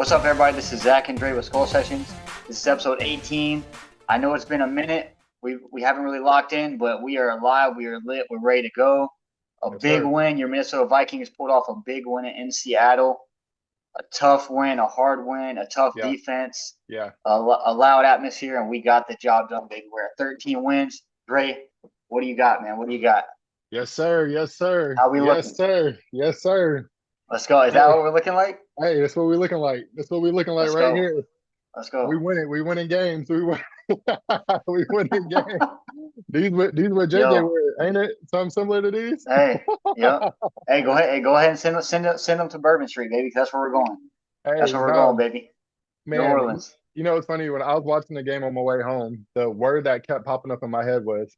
What's up, everybody? This is Zach and Dre with Skol Sessions. This is episode 18. I know it's been a minute. We haven't really locked in, but we are live. We are lit. We're ready to go. A Yes, big sir. win. Your Minnesota Vikings pulled off a big win in Seattle. A tough win, a hard win, a tough Yeah, defense, yeah. a loud atmosphere, and we got the job done, baby. We're at 13 wins. Dre, what do you got, man? What do you got? Yes, sir. Yes, sir. How we Yes, looking? sir. Yes, sir. Let's go. Is that Hey, what we're looking like? hey, that's what we're looking like. That's what we're looking like Let's right go. here. Let's We go. win it. We winning games. We win. We winning games. These what JJ Yo. were, ain't it? Something similar to these? Hey, yep. Hey, go ahead. Hey, go ahead and send them to Bourbon Street, baby. 'Cause that's where we're going. That's Hey, where we're going, no, baby. New man. Orleans. It's funny when I was watching the game on my way home, the word that kept popping up in my head was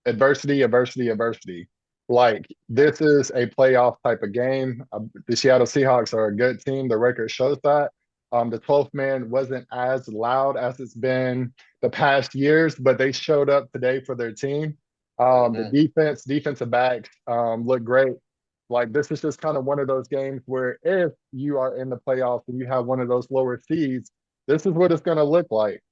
adversity, adversity, adversity. Like this is a playoff type of game. The Seattle Seahawks are a good team. The record shows that. The 12th man wasn't as loud as it's been the past years, but they showed up today for their team. They The did. defensive backs look great. Like this is just kind of one of those games where if you are in the playoffs and you have one of those lower seeds, this is what it's going to look like.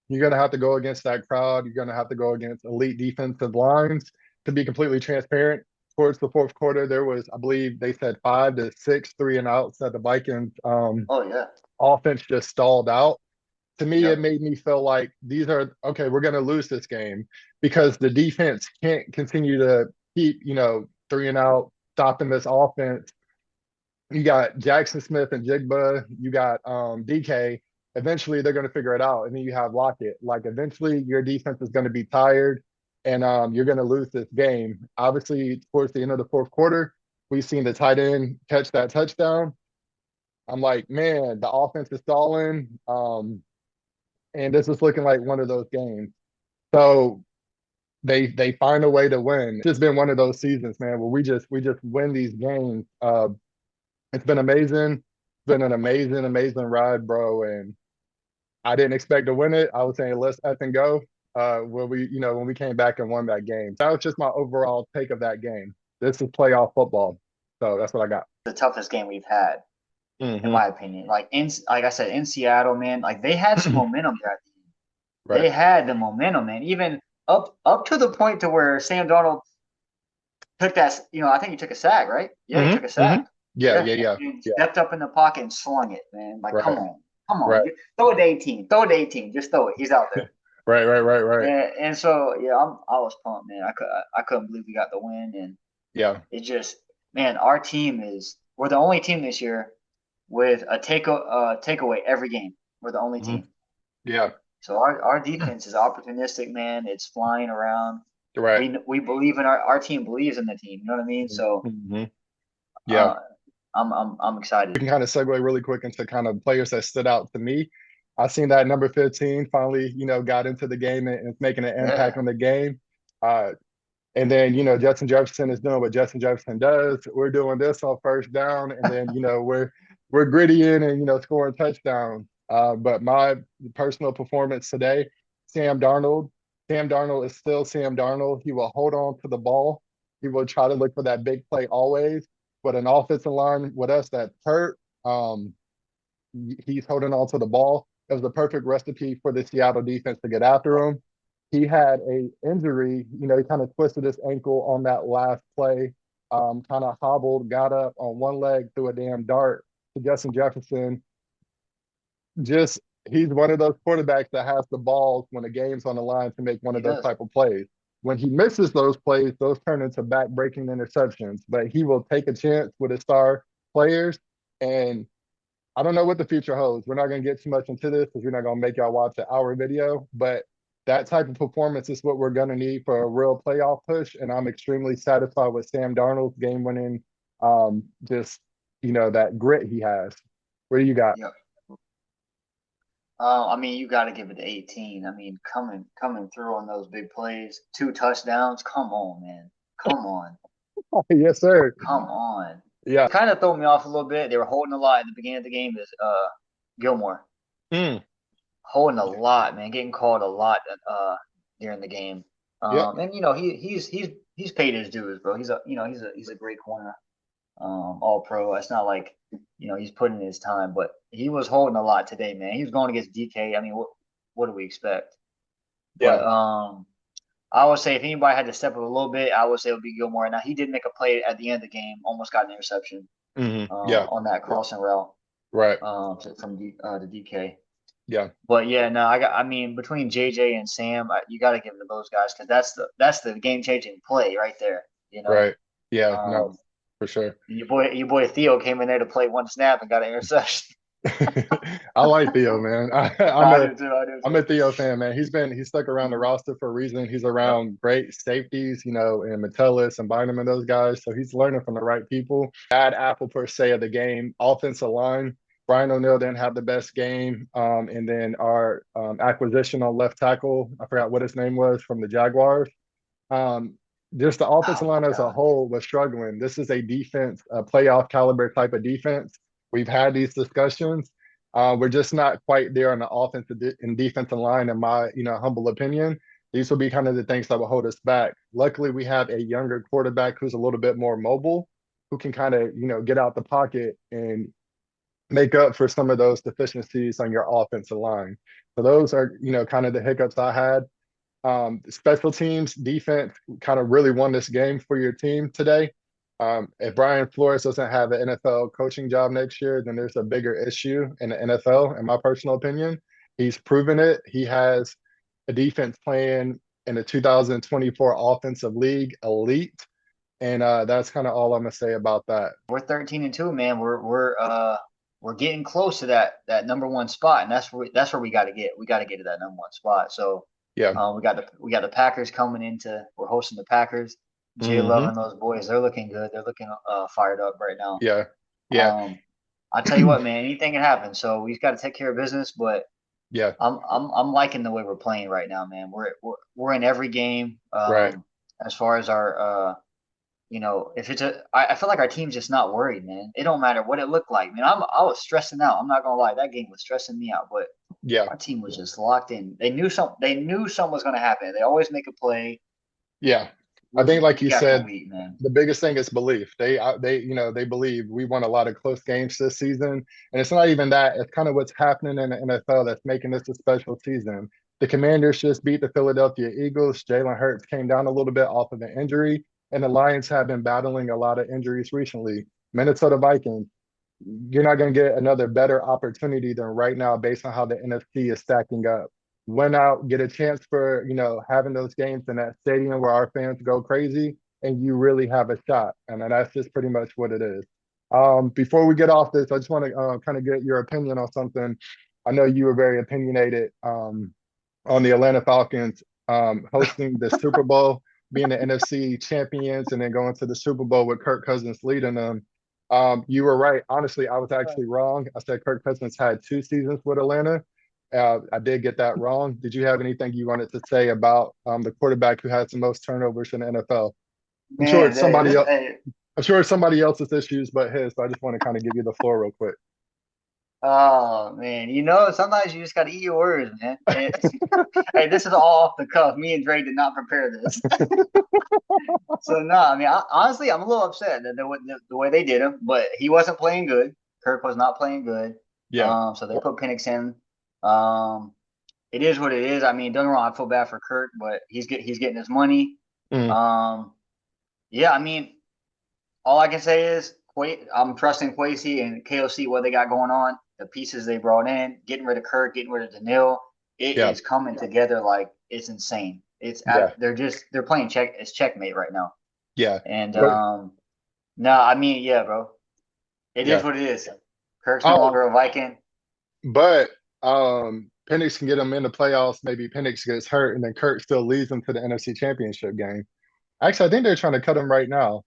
You're going to have to go against that crowd. You're going to have to go against elite defensive lines. To be completely transparent, towards the fourth quarter, there was, I believe they said 5 to 6 three and outs that the Vikings Oh yeah. offense just stalled out. To me, it Yep. made me feel like these are okay, we're going to lose this game because the defense can't continue to keep, three and out, stopping this offense. You got Jackson Smith and Jigba, you got DK. Eventually, they're going to figure it out, and then you have Lockett. Like eventually, your defense is going to be tired, and you're going to lose this game. Obviously, towards the end of the fourth quarter, we've seen the tight end catch that touchdown. I'm like, man, the offense is stalling, and this is looking like one of those games. So they find a way to win. It's just been one of those seasons, man, where we just win these games. It's been amazing. It's been an amazing, amazing ride, bro. And I didn't expect to win it. I was saying let's F and go. When we came back and won that game. That was just my overall take of that game. This is playoff football. So that's what I got. The toughest game we've had, in Hmm. my opinion. Like I said, in Seattle, man, like they had some momentum there at the end. Right. They had the momentum, man. Even up to the point to where Sam Darnold took that, I think he took a sack, right? Yeah, he Hmm. took a Hmm. sack. Yeah, Yeah, yeah, yeah. and Yeah. stepped up in the pocket and slung it, man. Like, come Right. on, come on, Right. throw it to 18, throw it to 18, just throw it. He's out there. Right. Right. Right. Right. And so yeah, I was pumped, man. I couldn't believe we got the win, and Yeah. it just, man, our team is, we're the only team this year with a takeaway every game. We're the only Hmm. team. Yeah. So our defense is opportunistic, man. It's flying around. Right. We believe in our team believes in the team. You know what I mean? So Hmm. Yeah. uh, I'm We excited. can kind of segue really quick into kind of players that stood out to me. I seen that number 15 finally, got into the game and it's making an impact Yeah, on the game. Uh, and then, Justin Jefferson is doing what Justin Jefferson does. We're doing this on first down, and then, we're grittying and scoring touchdowns. But my personal performance today, Sam Darnold. Sam Darnold is still Sam Darnold. He will hold on to the ball. He will try to look for that big play always. But an offensive line with us that's hurt, um, he's holding on to the ball. It was the perfect recipe for the Seattle defense to get after him. He had a injury, he kind of twisted his ankle on that last play, kind of hobbled, got up on one leg, threw a damn dart to Justin Jefferson. Just he's one of those quarterbacks that has the balls when the game's on the line to make one he of those does. type of plays. When he misses those plays, those turn into back-breaking interceptions. But he will take a chance with his star players, and I don't know what the future holds. We're not going to get too much into this because we're not going to make y'all watch an hour video, but that type of performance is what we're going to need for a real playoff push. And I'm extremely satisfied with Sam Darnold's game winning, just, that grit he has. What do you got? Yep. I mean, you got to give it to 18. I mean, coming through on those big plays, 2 touchdowns. Come on, man. Come on. Yes, sir. Come on. Yeah. Kind of throw me off a little bit. They were holding a lot at the beginning of the game. Is Gilmore Mm. holding a lot, man, getting called a lot during the game. Yep. And he's paid his dues, bro. He's a great corner. All pro. It's not like he's putting in his time, but he was holding a lot today, man. He was going against DK. I mean, what do we expect? Yeah. But I would say if anybody had to step up a little bit, I would say it would be Gilmore. Now he did make a play at the end of the game, almost got an interception Yeah. on that crossing route Right. from the DK. Yeah. But yeah, no, I mean, between JJ and Sam, you got to give it to those guys because that's the game changing play right there. You know, Right. Yeah. No, um, for sure. your boy Theo came in there to play one snap and got an interception. I like Theo, man. No, I'm I a do too. I do I'm too. a Theo fan, man. He's stuck around the roster for a reason. He's Yep. around great safeties, and Metellus and Bynum and those guys. So he's learning from the right people. Bad apple per se of the game. Offensive line. Brian O'Neill didn't have the best game. And then our acquisition on left tackle, I forgot what his name was from the Jaguars. Um, just the offensive Oh line my as a God. whole was struggling. This is a defense, a playoff caliber type of defense. We've had these discussions. We're just not quite there on the offensive and defensive line, in my humble opinion. These will be kind of the things that will hold us back. Luckily, we have a younger quarterback who's a little bit more mobile, who can kind of get out the pocket and make up for some of those deficiencies on your offensive line. So those are kind of the hiccups I had. Special teams, defense kind of really won this game for your team today. If Brian Flores doesn't have an NFL coaching job next year, then there's a bigger issue in the NFL, in my personal opinion. He's proven it. He has a defense playing in the 2024 offensive league elite. And that's kind of all I'm gonna say about that. We're 13-2, man. We're getting close to that number one spot, and that's where we got to get. We got to get to that number one spot. So Yeah. we got the Packers coming into. We're hosting the Packers. J Love Hmm. and those boys, they're looking good. They're looking fired up right now. Yeah. Yeah. Um, I tell you what, man, anything can happen. So we've got to take care of business. But Yeah. I'm liking the way we're playing right now, man. We're in every game. Right. As far as our if it's I feel like our team's just not worried, man. It don't matter what it looked like, man. I was stressing out. I'm not gonna lie, that game was stressing me out, but Yeah. our team was just locked in. They knew something was gonna happen. They always make a play Yeah. I think, like week you after said, week, man. the biggest thing is belief. They believe. We won a lot of close games this season, and it's not even that. It's kind of what's happening in the NFL that's making this a special season. The Commanders just beat the Philadelphia Eagles. Jalen Hurts came down a little bit off of an injury, and the Lions have been battling a lot of injuries recently. Minnesota Vikings, you're not going to get another better opportunity than right now based on how the NFC is stacking up. Win out, get a chance for, having those games in that stadium where our fans go crazy and you really have a shot. And that's just pretty much what it is. Before we get off this, I just want to kind of get your opinion on something. I know you were very opinionated on the Atlanta Falcons hosting the Super Bowl, being the NFC champions, and then going to the Super Bowl with Kirk Cousins leading them. You were right. Honestly, I was actually wrong. I said Kirk Cousins had 2 seasons with Atlanta. I did get that wrong. Did you have anything you wanted to say about the quarterback who has the most turnovers in the NFL? I'm sure Man, it's somebody else. hey, I'm sure it's somebody else's issues but his. So I just want to kind of give you the floor real quick. oh man, sometimes you just gotta eat your words, man. Hey, this is all off the cuff. Me and Dre did not prepare this. So no, I mean, honestly, I'm a little upset that the way they did him, but he wasn't playing good. Kirk was not playing good. Yeah. So they put Penix in. Um, it is what it is. I mean, don't get me wrong, I feel bad for Kirk, but he's getting his money. Mm, Um, yeah, I mean, all I can say is I'm trusting Kwesi and KOC what they got going on, the pieces they brought in, getting rid of Kirk, getting rid of Daniil. It yeah. is coming together like it's insane. Yeah. They're playing checkmate right now. Yeah. And But no, I mean, yeah, bro. It is yeah. what it is. Kirk's no Oh, longer a Viking. but Penix can get them in the playoffs. Maybe Penix gets hurt, and then Kirk still leads them to the NFC Championship game. Actually, I think they're trying to cut him right now.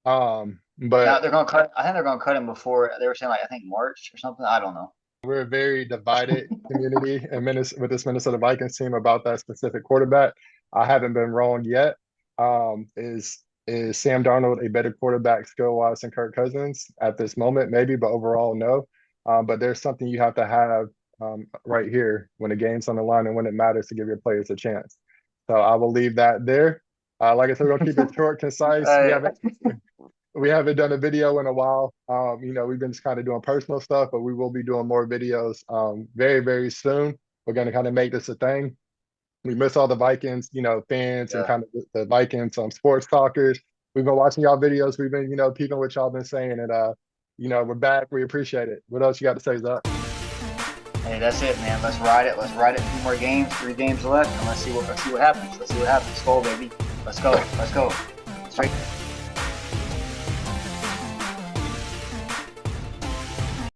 Now But they're gonna cut. I think they're gonna cut him before they were saying like I think March or something. I don't know. we're a very divided community in with this Minnesota Vikings team about that specific quarterback. I haven't been wrong yet. Is Sam Darnold a better quarterback skill wise than Kirk Cousins at this moment? Maybe, but overall, no. But there's something you have to have right here when the game's on the line and when it matters to give your players a chance. So I will leave that there. Like I said, we're gonna keep it short, concise. Uh, we haven't done a video in a while. You know, we've been just kind of doing personal stuff, but we will be doing more videos very, very soon. We're going to kind of make this a thing. We miss all the Vikings, you know, fans and Yeah. kind of the Vikings sports talkers. We've been watching y'all videos. We've been, you know, peeping what y'all been saying, and you know, we're back. We appreciate it. What else you got to say, Zach? Hey, that's it, man. Let's ride it. Let's ride it. 2 more games, 3 games left, and let's see what happens. Let's see what happens. Skol, baby. Let's go. Let's go. Straight.